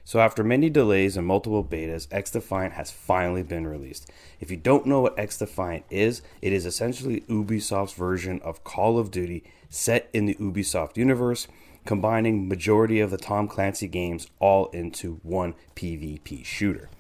So after many delays and multiple betas, XDefiant has finally been released. If you don't know what XDefiant is, it is essentially Ubisoft's version of Call of Duty set in the Ubisoft universe, combining majority of the Tom Clancy games all into one PvP shooter.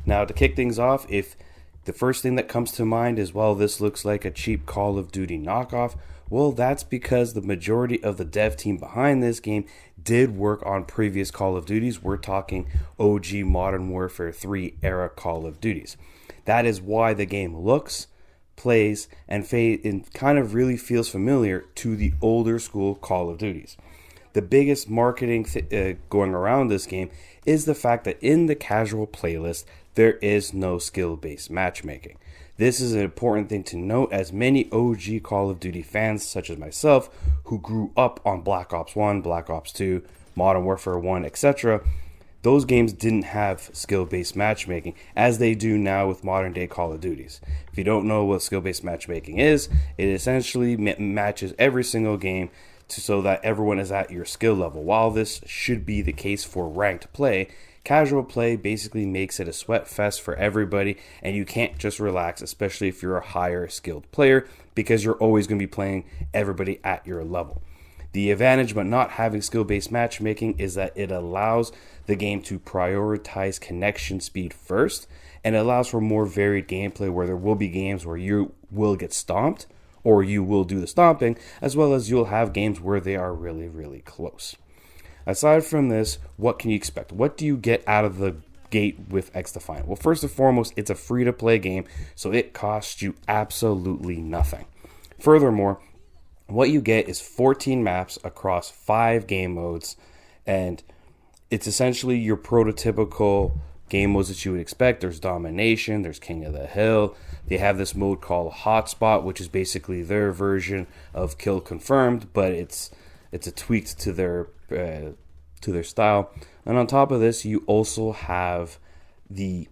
Now, to kick things off, if the first thing that comes to mind is, well, this looks like a cheap Call of Duty knockoff, well, that's because the majority of the dev team behind this game did work on previous Call of Duties. We're talking OG Modern Warfare 3 era Call of Duties. That is why the game looks, plays, and kind of really feels familiar to the older school Call of Duties. The biggest marketing going around this game is the fact that in the casual playlist, there is no skill-based matchmaking. This is an important thing to note, as many OG Call of Duty fans, such as myself, who grew up on Black Ops 1, Black Ops 2, Modern Warfare 1, etc., those games didn't have skill-based matchmaking, as they do now with modern-day Call of Duties. If you don't know what skill-based matchmaking is, it essentially matches every single game so that everyone is at your skill level. While this should be the case for ranked play, casual play basically makes it a sweat fest for everybody, and you can't just relax, especially if you're a higher skilled player, because you're always going to be playing everybody at your level. The advantage but not having skill-based matchmaking is that it allows the game to prioritize connection speed first, and it allows for more varied gameplay where there will be games where you will get stomped, or you will do the stomping, as well as you'll have games where they are really, really close. Aside from this, what can you expect? What do you get out of the gate with XDefiant? Well, first and foremost, it's a free-to-play game, so it costs you absolutely nothing. Furthermore, what you get is 14 maps across 5 game modes, and it's essentially your prototypical game modes that you would expect. There's Domination, there's King of the Hill. They have this mode called Hotspot, which is basically their version of Kill Confirmed, but it's a tweaked to their style. And on top of this, you also have the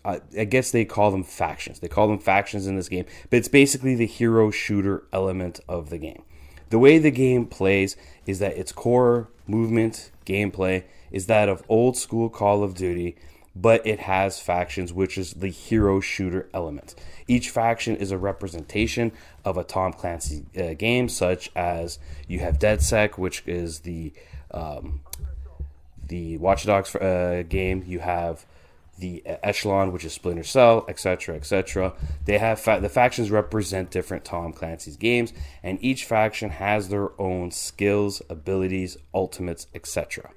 I guess they call them factions. They call them factions in this game, but it's basically the hero shooter element of the game. The way the game plays is that its core movement gameplay is that of old school Call of Duty, but it has factions, which is the hero shooter element. Each faction is a representation of a Tom Clancy game, such as you have DedSec, which is the Watch Dogs game. You have the Echelon, which is Splinter Cell, etc., etc. They have the factions represent different Tom Clancy's games, and each faction has their own skills, abilities, ultimates, etc.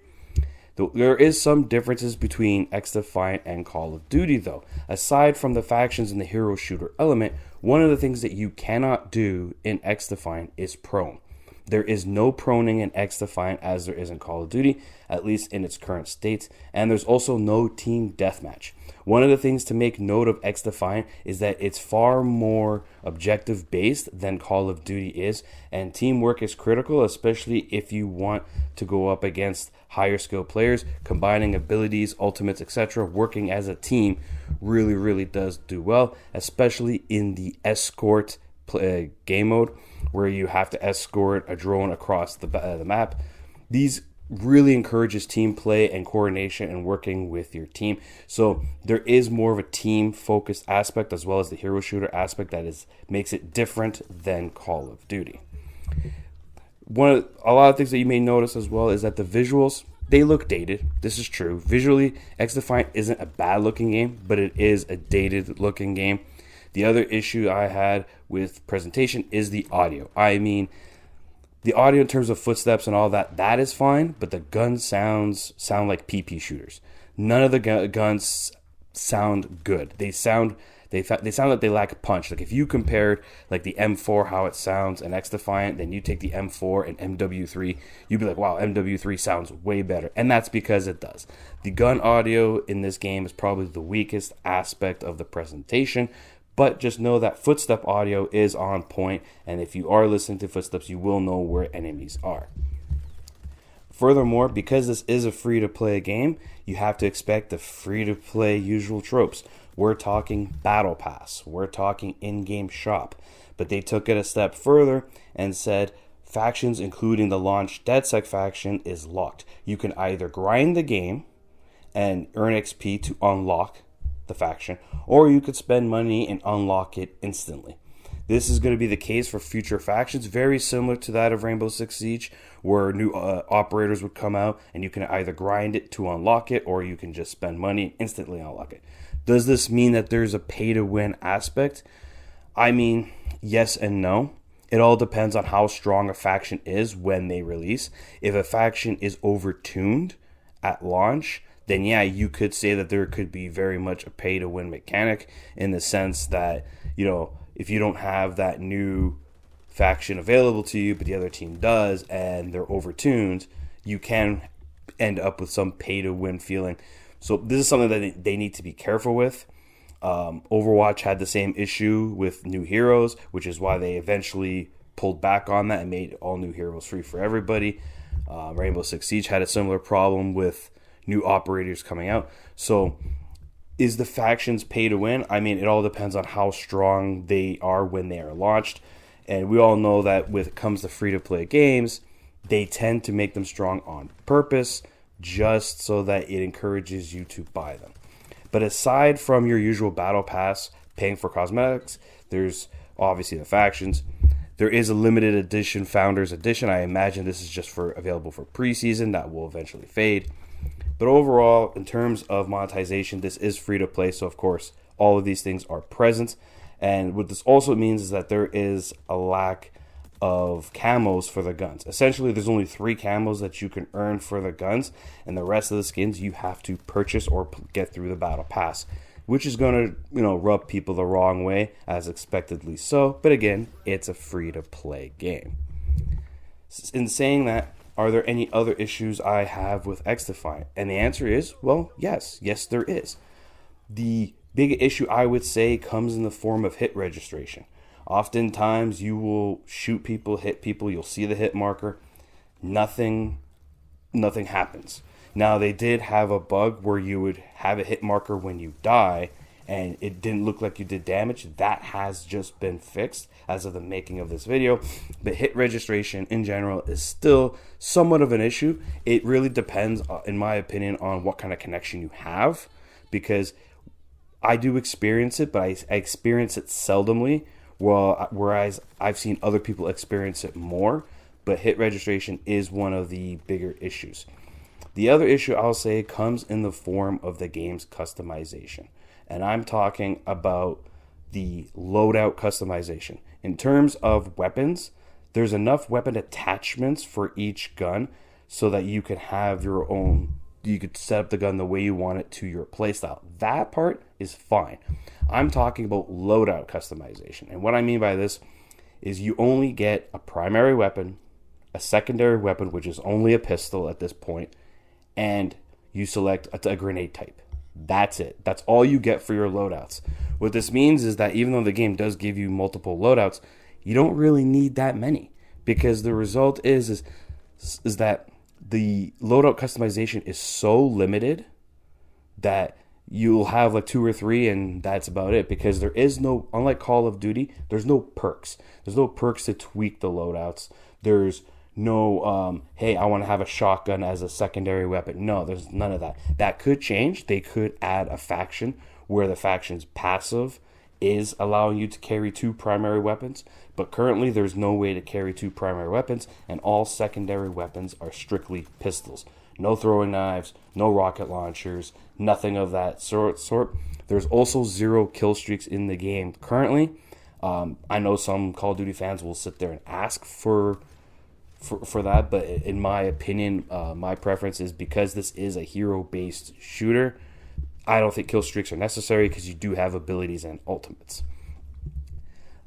There is some differences between XDefiant and Call of Duty, though. Aside from the factions and the hero shooter element, one of the things that you cannot do in XDefiant is prone. There is no proning in XDefiant as there is in Call of Duty, at least in its current state, and there's also no team deathmatch. One of the things to make note of XDefiant is that it's far more objective-based than Call of Duty is, and teamwork is critical, especially if you want to go up against higher skill players. Combining abilities, ultimates, etc., working as a team really, really does do well, especially in the escort game mode, where you have to escort a drone across the map. These really encourages team play and coordination and working with your team. So there is more of a team focused aspect, as well as the hero shooter aspect, that makes it different than Call of Duty. A lot of things that you may notice as well is that the visuals, they look dated. This is true. Visually, XDefiant isn't a bad looking game, but it is a dated looking game. The other issue I had with presentation is the audio. I mean, the audio in terms of footsteps and all that is fine, but the gun sound like PP shooters. None of the guns sound good. They sound like they lack punch. Like if you compared like the M4, how it sounds, and XDefiant, then you take the M4 and MW3, you'd be like, wow, MW3 sounds way better. And that's because it does. The gun audio in this game is probably the weakest aspect of the presentation, but just know that footstep audio is on point, and if you are listening to footsteps, you will know where enemies are. Furthermore, because this is a free-to-play game, you have to expect the free-to-play usual tropes. We're talking battle pass, we're talking in-game shop, but they took it a step further and said factions, including the launch DedSec faction, is locked. You can either grind the game and earn XP to unlock the faction, or you could spend money and unlock it instantly. This is going to be the case for future factions, very similar to that of Rainbow Six Siege, where new operators would come out and you can either grind it to unlock it, or you can just spend money and instantly unlock it. Does this mean that there's a pay-to-win aspect? I mean, yes and no. It all depends on how strong a faction is when they release. If a faction is overtuned at launch, then yeah, you could say that there could be very much a pay-to-win mechanic, in the sense that, you know, if you don't have that new faction available to you, but the other team does, and they're overtuned, you can end up with some pay-to-win feeling. So this is something that they need to be careful with. Overwatch had the same issue with new heroes, which is why they eventually pulled back on that and made all new heroes free for everybody. Rainbow Six Siege had a similar problem with new operators coming out. So is the factions pay to win? I mean, it all depends on how strong they are when they are launched. And we all know that when it comes to free-to-play games, they tend to make them strong on purpose, just so that it encourages you to buy them. But aside from your usual battle pass, paying for cosmetics, there's obviously the factions. There is a limited edition Founders Edition. I imagine this is just available for preseason. That will eventually fade. But overall, in terms of monetization, this is free to play. So of course, all of these things are present. And what this also means is that there is a lack of camos for the guns. Essentially, there's only 3 camos that you can earn for the guns, and the rest of the skins you have to purchase or get through the battle pass, which is going to, rub people the wrong way, as expectedly so. But again, it's a free to play game. In saying that, are there any other issues I have with XDefiant? And the answer is, well, yes, there is. The big issue, I would say, comes in the form of hit registration. Oftentimes you will shoot people, hit people, you'll see the hit marker, nothing happens. Now, they did have a bug where you would have a hit marker when you die and it didn't look like you did damage. That has just been fixed as of the making of this video. But hit registration in general is still somewhat of an issue. It really depends, in my opinion, on what kind of connection you have, because I do experience it, but I experience it seldomly. Well, whereas I've seen other people experience it more, but hit registration is one of the bigger issues. The other issue I'll say comes in the form of the game's customization. And I'm talking about the loadout customization. In terms of weapons, there's enough weapon attachments for each gun so that you can have your own, you could set up the gun the way you want it to your playstyle. That part is fine. I'm talking about loadout customization. And what I mean by this is you only get a primary weapon, a secondary weapon, which is only a pistol at this point, and you select a grenade type. That's it. That's all you get for your loadouts. What this means is that even though the game does give you multiple loadouts, you don't really need that many, because the result is that the loadout customization is so limited that you'll have like 2 or 3 and that's about it, because there is no, unlike Call of Duty, there's no perks. There's no perks to tweak the loadouts. There's no, hey, I want to have a shotgun as a secondary weapon. No, there's none of that. That could change. They could add a faction where the faction's passive is allowing you to carry 2 primary weapons, but currently there's no way to carry 2 primary weapons, and all secondary weapons are strictly pistols. No throwing knives, no rocket launchers, nothing of that sort. There's also 0 kill streaks in the game currently. I know some Call of Duty fans will sit there and ask for that, but in my opinion, my preference is, because this is a hero-based shooter, I don't think kill streaks are necessary, because you do have abilities and ultimates.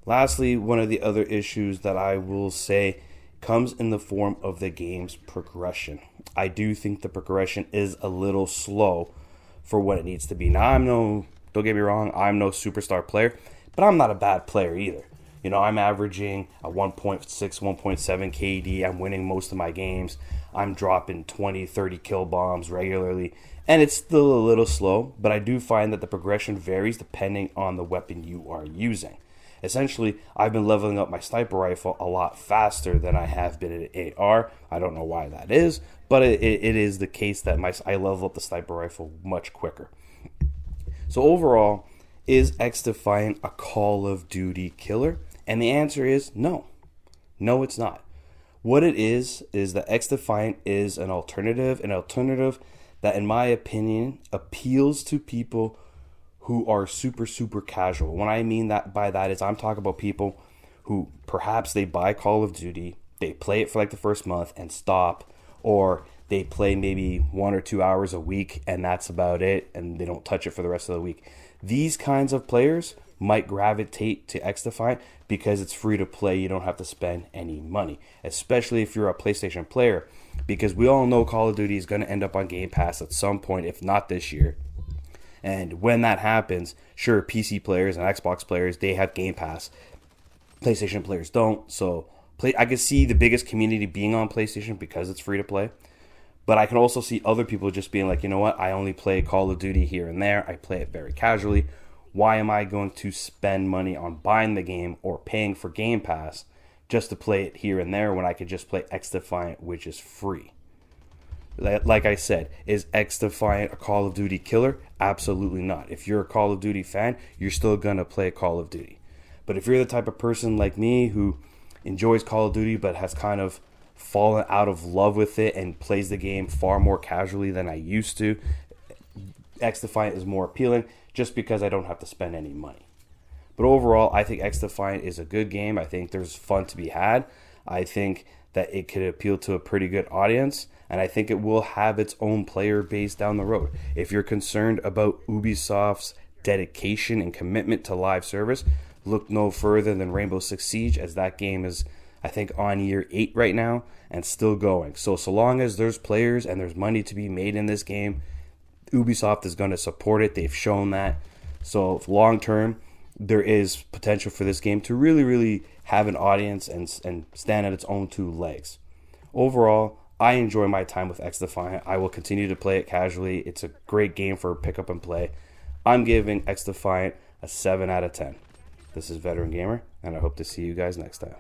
Lastly, one of the other issues that I will say comes in the form of the game's progression. I do think the progression is a little slow for what it needs to be. Now, don't get me wrong, I'm no superstar player, but I'm not a bad player either. I'm averaging a 1.6, 1.7 KD. I'm winning most of my games. I'm dropping 20, 30 kill bombs regularly. And it's still a little slow, but I do find that the progression varies depending on the weapon you are using. Essentially, I've been leveling up my sniper rifle a lot faster than I have been in AR. I don't know why that is, but it is the case that I level up the sniper rifle much quicker. So overall, is XDefiant a Call of Duty killer? And the answer is no. No, it's not. What it is that XDefiant is an alternative that, in my opinion, appeals to people who are super, super casual. What I mean by that is I'm talking about people who perhaps they buy Call of Duty, they play it for like the first month and stop, or they play maybe 1 or 2 hours a week and that's about it, and they don't touch it for the rest of the week. These kinds of players might gravitate to XDefiant because it's free to play. You don't have to spend any money, especially if you're a PlayStation player, because we all know Call of Duty is going to end up on Game Pass at some point, if not this year. And when that happens, sure, PC players and Xbox players, they have Game Pass. PlayStation players don't. So I can see the biggest community being on PlayStation because it's free to play. But I can also see other people just being like, you know what, I only play Call of Duty here and there. I play it very casually. Why am I going to spend money on buying the game or paying for Game Pass just to play it here and there when I could just play XDefiant, which is free? Like I said, is XDefiant a Call of Duty killer? Absolutely not. If you're a Call of Duty fan, you're still going to play Call of Duty. But if you're the type of person like me who enjoys Call of Duty but has kind of fallen out of love with it and plays the game far more casually than I used to, XDefiant is more appealing just because I don't have to spend any money. But overall, I think XDefiant is a good game. I think there's fun to be had. I think that it could appeal to a pretty good audience, and I think it will have its own player base down the road. If you're concerned about Ubisoft's dedication and commitment to live service, look no further than Rainbow Six Siege, as that game is, I think, on year 8 right now and still going. So long as there's players and there's money to be made in this game, Ubisoft is going to support it. They've shown that. So long term, there is potential for this game to really, really have an audience and stand on its own 2 legs. Overall, I enjoy my time with XDefiant. I will continue to play it casually. It's a great game for pick up and play. I'm giving XDefiant a 7 out of 10. This is Veteran Gamer, and I hope to see you guys next time.